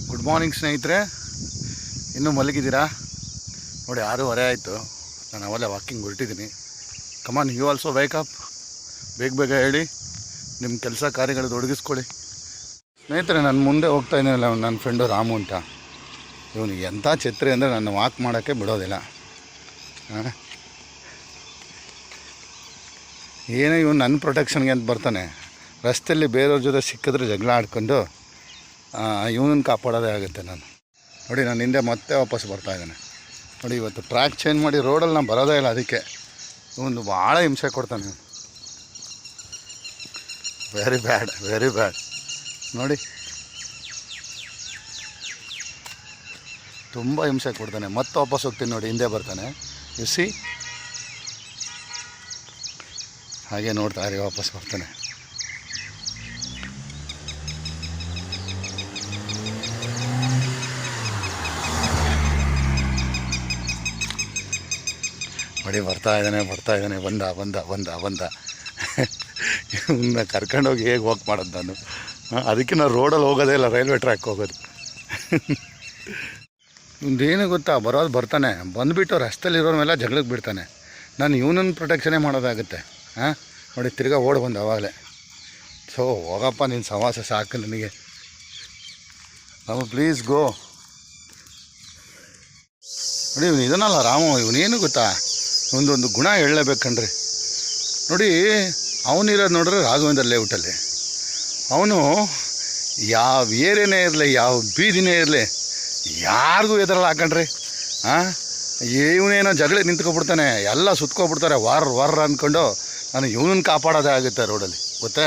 Good morning ಸ್ನೇಹಿತರೆ. ಇನ್ನೂ ಮಲಗಿದ್ದೀರಾ? ನೋಡಿ 6:30 ಆಯಿತು. ನಾನು ಅವೆಲ್ಲ ವಾಕಿಂಗ್ ಹೊರಟಿದ್ದೀನಿ. Come on, you also wake up. ಬೇಗ ಬೇಗ ಹೇಳಿ, ನಿಮ್ಮ ಕೆಲಸ ಕಾರ್ಯಗಳು ತೊಡಗಿಸ್ಕೊಳ್ಳಿ. ಸ್ನೇಹಿತರೆ, ನಾನು ಮುಂದೆ ಹೋಗ್ತಾ ಇದ್ದೀನಲ್ಲ, ನನ್ನ ಫ್ರೆಂಡು ರಾಮು ಅಂತ. ಇವನು ಎಂಥ ಛತ್ರಿ ಅಂದರೆ ನನ್ನ ವಾಕ್ ಮಾಡೋಕ್ಕೆ ಬಿಡೋದಿಲ್ಲ. ಏನೋ ಇವನು ನನ್ನ ಪ್ರೊಟೆಕ್ಷನ್ಗೆ ಅಂತ ಬರ್ತಾನೆ. ರಸ್ತೆಯಲ್ಲಿ ಬೇರೆಯವ್ರ ಜೊತೆ ಸಿಕ್ಕಿದ್ರೆ ಜಗಳ ಆಡ್ಕೊಂಡು ಇವನನ್ನು ಕಾಪಾಡೋದೇ ಆಗುತ್ತೆ. ನೋಡಿ, ನಾನು ಹಿಂದೆ ಮತ್ತೆ ವಾಪಸ್ ಬರ್ತಾಯಿದ್ದಾನೆ. ನೋಡಿ, ಇವತ್ತು ಟ್ರ್ಯಾಕ್ ಚೇಂಜ್ ಮಾಡಿ ರೋಡಲ್ಲಿ ನಾನು ಬರೋದೇ ಇಲ್ಲ. ಅದಕ್ಕೆ ಇವನು ಭಾಳ ಹಿಂಸೆ ಕೊಡ್ತಾನೆ. Very bad, very bad. ನೋಡಿ, ತುಂಬ ಹಿಂಸೆ ಕೊಡ್ತಾನೆ. ಮತ್ತೆ ವಾಪಸ್ ಹೋಗ್ತೀನಿ. ನೋಡಿ, ಹಿಂದೆ ಬರ್ತಾನೆ. ಯು ಸಿ, ಹಾಗೆ ನೋಡ್ತಾ ಇರಿ, ವಾಪಸ್ ಬರ್ತಾನೆ. ನೋಡಿ, ಬರ್ತಾ ಇದ್ದಾನೆ. ಬಂದ ಇವನ್ನ ಕರ್ಕೊಂಡೋಗಿ ಹೇಗೆ ವಾಕ್ ಮಾಡೋದು ನಾನು? ಅದಕ್ಕೆ ನಾನು ರೋಡಲ್ಲಿ ಹೋಗೋದೇ ಇಲ್ಲ, ರೈಲ್ವೆ ಟ್ರ್ಯಾಕ್ ಹೋಗೋದು. ಇವಂದೇನು ಗೊತ್ತಾ, ಬರ್ತಾನೆ, ಬಂದುಬಿಟ್ಟು ರಸ್ತೆಯಲ್ಲಿರೋರ ಮೇಲೆ ಜಗಳಕ್ಕೆ ಬಿಡ್ತಾನೆ. ನಾನು ಇವನನ್ನು ಪ್ರೊಟೆಕ್ಷನೇ ಮಾಡೋದಾಗುತ್ತೆ. ನೋಡಿ, ತಿರ್ಗಾ ಓಡಿ ಬಂದು ಅವಾಗಲೇ. ಸೊ ಹೋಗಪ್ಪ, ನಿನ್ನ ಸವಾಸ ಸಾಕು ನನಗೆ. Please go. ನೋಡಿ, ಇವನು ಇದನ್ನಲ್ಲ ರಾಮು, ಇವನೇನು ಗೊತ್ತಾ, ಒಂದೊಂದು ಗುಣ ಹೇಳಲೇಬೇಕಣ್ರಿ. ನೋಡಿ, ಅವನಿರೋದು ನೋಡ್ರೆ ರಾಘವೇಂದ್ರ ಲೇಔಟಲ್ಲಿ. ಅವನು ಯಾವ ಏರಿಯಾನೇ ಇರಲಿ, ಯಾವ ಬೀದಿನೇ ಇರಲಿ, ಯಾರಿಗೂ ಎದುರಲ್ಲ ಹಾಕಣ್ರಿ. ಇವನೇನೋ ಜಗಳ ನಿಂತ್ಕೊಬಿಡ್ತಾನೆ, ಎಲ್ಲ ಸುತ್ಕೊಬಿಡ್ತಾರೆ. ವಾರ ಅಂದ್ಕೊಂಡು ನಾನು ಇವನನ್ನು ಕಾಪಾಡೋದೇ ಆಗುತ್ತೆ ರೋಡಲ್ಲಿ, ಗೊತ್ತೇ?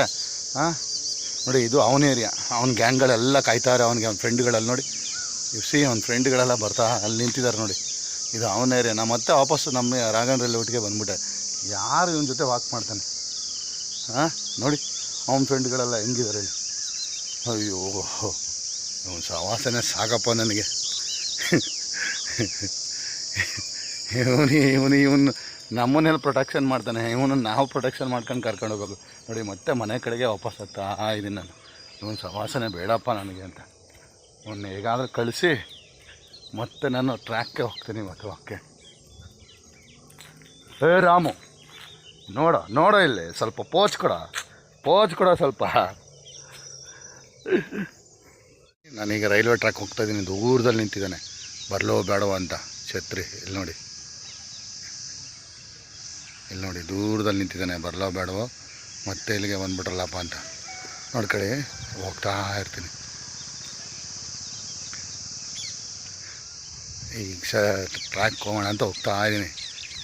ನೋಡಿ, ಇದು ಅವನ ಏರಿಯಾ. ಅವನ ಗ್ಯಾಂಗ್ಗಳೆಲ್ಲ ಕಾಯ್ತಾರೆ ಅವನಿಗೆ. ಅವ್ನ ಫ್ರೆಂಡ್ಗಳಲ್ಲಿ ನೋಡಿ, ಅವ್ನ ಫ್ರೆಂಡ್ಗಳೆಲ್ಲ ಬರ್ತಾ ಅಲ್ಲಿ ನಿಂತಿದ್ದಾರೆ. ನೋಡಿ, ಇದು ಅವನ ಏರಿಯಾ. ನಾನು ಮತ್ತೆ ವಾಪಸ್ಸು ನಮ್ಮ ರಾಘವೇಂದ್ರ ಒಟ್ಟಿಗೆ ಬಂದ್ಬಿಟ್ಟೆ. ಯಾರು ಇವನ ಜೊತೆ ವಾಕ್ ಮಾಡ್ತಾನೆ? ನೋಡಿ, ಅವನ ಫ್ರೆಂಡ್ಗಳೆಲ್ಲ ಹೆಂಗಿದ್ದಾರೆ ಇಲ್ಲಿ. ಅಯ್ಯೋ, ಇವನು ಸವಾಸನೆ ಸಾಕಪ್ಪ ನನಗೆ. ಇವನು ನಮ್ಮನ್ನೆಲ್ಲ ಪ್ರೊಟೆಕ್ಷನ್ ಮಾಡ್ತಾನೆ. ಇವನನ್ನು ನಾವು ಪ್ರೊಟೆಕ್ಷನ್ ಮಾಡ್ಕೊಂಡು ಕರ್ಕೊಂಡು ಹೋಗ್ಬೇಕು. ನೋಡಿ, ಮತ್ತೆ ಮನೆ ಕಡೆಗೆ ವಾಪಸ್ ಆಗ್ತಾ ಇದ್ದೀನಿ ನಾನು. ಇವನು ಸವಾಸನೆ ಬೇಡಪ್ಪ ನನಗೆ ಅಂತ ಇವನ್ನ ಹೇಗಾದರೂ ಕಳಿಸಿ ಮತ್ತೆ ನಾನು ಟ್ರ್ಯಾಕ್ಗೆ ಹೋಗ್ತೀನಿ ಇವತ್ತು. ಓಕೆ, ರಾಮು, ನೋಡೋ ಇಲ್ಲಿ ಸ್ವಲ್ಪ ಪೋಚ್ ಕೊಡ ಸ್ವಲ್ಪ. ನಾನೀಗ ರೈಲ್ವೆ ಟ್ರ್ಯಾಕ್ ಹೋಗ್ತಾಯಿದ್ದೀನಿ. ದೂರದಲ್ಲಿ ನಿಂತಿದ್ದಾನೆ, ಬರಲೋ ಬೇಡವ ಅಂತ ಛತ್ರಿ. ಇಲ್ಲಿ ನೋಡಿ ದೂರದಲ್ಲಿ ನಿಂತಿದ್ದಾನೆ, ಬರಲೋ ಬೇಡವೋ ಮತ್ತೆ ಇಲ್ಲಿಗೆ ಬಂದ್ಬಿಟ್ರಲ್ಲಪ್ಪ ಅಂತ ನೋಡ್ಕೊಳ್ಳಿ. ಹೋಗ್ತಾ ಇರ್ತೀನಿ. ಈಗ ಟ್ರ್ಯಾಕ್ ಹೋಗೋಣ ಅಂತ ಹೋಗ್ತಾ ಇದ್ದೀನಿ.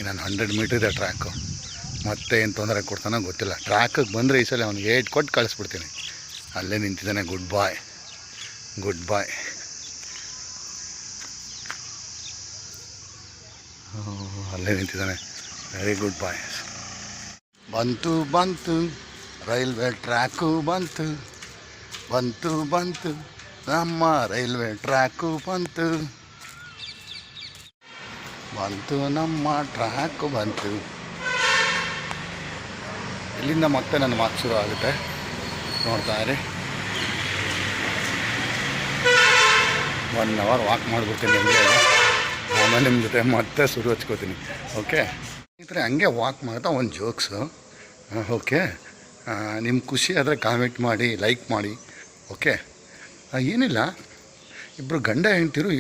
ನಾನು 100 ಮೀಟ್ರ್ ಇದೆ ಟ್ರ್ಯಾಕು. ಮತ್ತೆ ಏನು ತೊಂದರೆ ಕೊಡ್ತಾನೋ ಗೊತ್ತಿಲ್ಲ. ಟ್ರ್ಯಾಕಿಗೆ ಬಂದರೆ ಈ ಸಲ ಅವ್ನಿಗೆ 8 ಕೊಟ್ಟು ಕಳಿಸ್ಬಿಡ್ತೀನಿ. ಅಲ್ಲೇ ನಿಂತಿದ್ದಾನೆ. ಗುಡ್ ಬಾಯ್. ಅಲ್ಲೇ ನಿಂತಿದ್ದಾನೆ. ವೆರಿ ಗುಡ್ ಬಾಯ್. ಬಂತು ರೈಲ್ವೆ ಟ್ರ್ಯಾಕು ಬಂತು ನಮ್ಮ ರೈಲ್ವೆ ಟ್ರ್ಯಾಕು ಬಂತು ನಮ್ಮ ಟ್ರ್ಯಾಕು ಬಂತು. ಇಲ್ಲಿಂದ ಮತ್ತೆ ನನ್ನ ಮಾತು ಶುರು ಆಗುತ್ತೆ. ನೋಡ್ತಾ ಇರಿ. 1 ಅವರ್ ವಾಕ್ ಮಾಡಿಬಿಡ್ತೀನಿ ನಿಮಗೆ. ಆಮೇಲೆ ನಿಮ್ಮ ಜೊತೆ ಮತ್ತೆ ಶುರು ಹಚ್ಕೋತೀನಿ. ಓಕೆ ಸ್ನೇಹಿತರೆ, ಹಂಗೆ ವಾಕ್ ಮಾಡ್ತಾ ಒಂದು ಜೋಕ್ಸು. ಓಕೆ, ನಿಮ್ಮ ಖುಷಿ ಆದರೆ ಕಾಮೆಂಟ್ ಮಾಡಿ, ಲೈಕ್ ಮಾಡಿ. ಓಕೆ, ಏನಿಲ್ಲ, ಇಬ್ಬರು ಗಂಡ ಹೆಂಡ್ತಿರು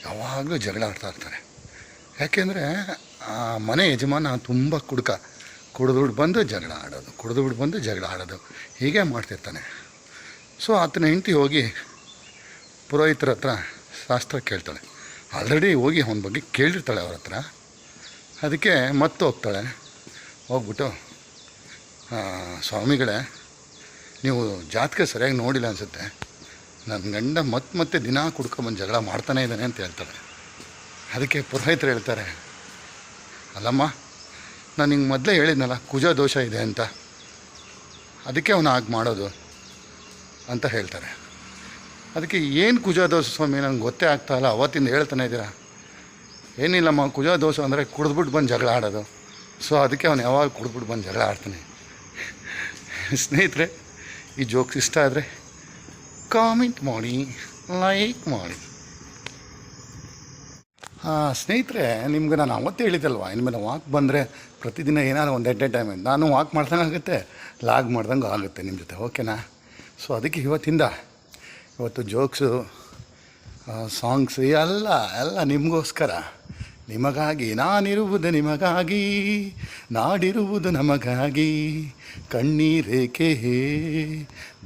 ಯಾವಾಗಲೂ ಜಗಳ ಆಡ್ತಾ ಇರ್ತಾರೆ. ಯಾಕೆಂದರೆ ಮನೆ ಯಜಮಾನ ತುಂಬ ಕುಡಿದ್ಬಿಟ್ಟು ಬಂದು ಜಗಳ ಆಡೋದು ಹೀಗೆ ಮಾಡ್ತಿರ್ತಾನೆ. ಸೊ ಆತನ ಹೆಂಡತಿ ಹೋಗಿ ಪುರೋಹಿತರ ಹತ್ರ ಶಾಸ್ತ್ರ ಕೇಳ್ತಾಳೆ. ಆಲ್ರೆಡಿ ಹೋಗಿ ಅವನ ಬಗ್ಗೆ ಕೇಳಿರ್ತಾಳೆ ಅವ್ರ ಹತ್ರ. ಅದಕ್ಕೆ ಮತ್ತೆ ಹೋಗ್ಬಿಟ್ಟು, ಸ್ವಾಮಿಗಳೇ, ನೀವು ಜಾತಕ ಸರಿಯಾಗಿ ನೋಡಿಲ್ಲ ಅನಿಸುತ್ತೆ, ನನ್ನ ಗಂಡ ಮತ್ತೆ ದಿನ ಕುಡ್ಕೊಂಬಂದು ಜಗಳ ಮಾಡ್ತಾನೇ ಇದ್ದಾನೆ ಅಂತ ಹೇಳ್ತಾಳೆ. ಅದಕ್ಕೆ ಪುರೋಹಿತರು ಹೇಳ್ತಾರೆ, ಅಲ್ಲಮ್ಮ, ನಾನು ಹಿಂಗೆ ಮೊದಲೇ ಹೇಳಿದ್ನಲ್ಲ ಕುಜ ದೋಷ ಇದೆ ಅಂತ, ಅದಕ್ಕೆ ಅವನು ಹಾಗೆ ಮಾಡೋದು ಅಂತ ಹೇಳ್ತಾರೆ. ಅದಕ್ಕೆ ಏನು ಕುಜ ದೋಷ ಸ್ವಾಮಿ, ನನಗೆ ಗೊತ್ತೇ ಆಗ್ತಾಯಿಲ್ಲ, ಅವತ್ತಿಂದ ಹೇಳ್ತಾನೆ ಇದ್ದೀರಾ. ಏನಿಲ್ಲಮ್ಮ, ಕುಜ ದೋಷ ಅಂದರೆ ಕುಡಿದ್ಬಿಟ್ಟು ಬಂದು ಜಗಳ ಆಡೋದು. ಸೊ ಅದಕ್ಕೆ ಅವನು ಯಾವಾಗ ಕುಡಿದ್ಬಿಟ್ಟು ಬಂದು ಜಗಳ ಆಡ್ತಾನೆ. ಸ್ನೇಹಿತರೆ, ಈ ಜೋಕ್ಸ್ ಇಷ್ಟ ಆದರೆ ಕಾಮೆಂಟ್ ಮಾಡಿ. ಲೈಕ್ ಮಾಡಿ. ಸ್ನೇಹಿತರೆ, ನಿಮ್ಗೆ ನಾನು ಅವತ್ತೇ ಹೇಳಿದ್ದಲ್ವ, ಇನ್ಮೇಲೆ ವಾಕ್ ಬಂದರೆ ಪ್ರತಿದಿನ ಏನಾದ್ರು ಒಂದು ಎಟ್ ಎ ಟೈಮ್ ನಾನು ವಾಕ್ ಮಾಡ್ದಂಗೆ ಆಗುತ್ತೆ, ಲಾಗ್ ಮಾಡ್ದಂಗೆ ಆಗುತ್ತೆ ನಿಮ್ಮ ಜೊತೆ, ಓಕೆನಾ? ಸೊ ಅದಕ್ಕೆ ಇವತ್ತು ಜೋಕ್ಸು, ಸಾಂಗ್ಸ್ ಎಲ್ಲ ನಿಮಗೋಸ್ಕರ, ನಿಮಗಾಗಿ. ನಾನಿರುವುದು ನಿಮಗಾಗಿ, ನಾಡಿರುವುದು ನಮಗಾಗಿ, ಕಣ್ಣೀರೇಕೆ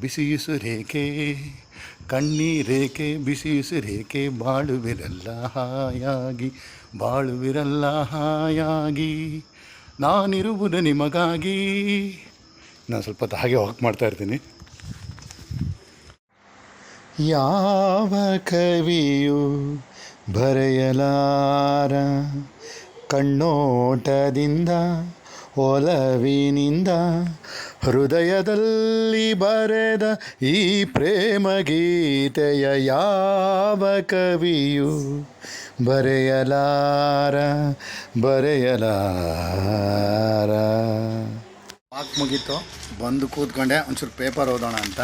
ಬಿಸಿಯುಸುರೇಕೆ, ಕಣ್ಣೀರೇಕೆ ಬಿಸಿಯುಸುರೇಕೆ, ಬಾಳುವಿರಲ್ಲ ಹಾಯಾಗಿ, ಬಾಳುವಿರಲ್ಲ ಹಾಯಾಗಿ, ನಾನಿರುವುದು ನಿಮಗಾಗಿ. ನಾನು ಸ್ವಲ್ಪ ಹೊತ್ತು ಹಾಗೆ ವಾಕ್ ಮಾಡ್ತಾಯಿರ್ತೀನಿ. ಯಾವ ಕವಿಯು ಬರೆಯಲಾರ ಕಣ್ಣೋಟದಿಂದ, ಒಲವಿನಿಂದ, ಹೃದಯದಲ್ಲಿ ಬರೆದ ಈ ಪ್ರೇಮ ಗೀತೆಯ ಯಾವ ಕವಿಯು ಬರೆಯಲಾರ. ವಾಕ್ ಮುಗೀತು, ಬಂದು ಕೂತ್ಕೊಂಡೆ, ಒಂಚೂರು ಪೇಪರ್ ಓದೋಣ ಅಂತ.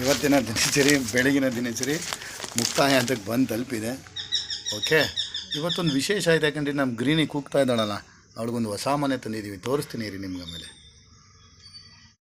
ಇವತ್ತಿನ ದಿನಚರಿ, ಬೆಳಗಿನ ದಿನಚರಿ ಮುಕ್ತಾಯ ಹಂತಕ್ಕೆ ಬಂದು ತಲುಪಿದೆ. ಓಕೆ, ಇವತ್ತೊಂದು ವಿಶೇಷ ಆಯ್ತು, ಯಾಕಂದರೆ ನಮ್ಮ ಗ್ರೀನಿ ಕೂಗ್ತಾ ಇದ್ದಾಳಲ್ಲ, ಅವಳಿಗೊಂದು ಹೊಸ ಮನೆ ತಂದಿದ್ದೀವಿ, ತೋರಿಸ್ತೀನಿ ರೀ ನಿಮ್ಗೆ ಆಮೇಲೆ.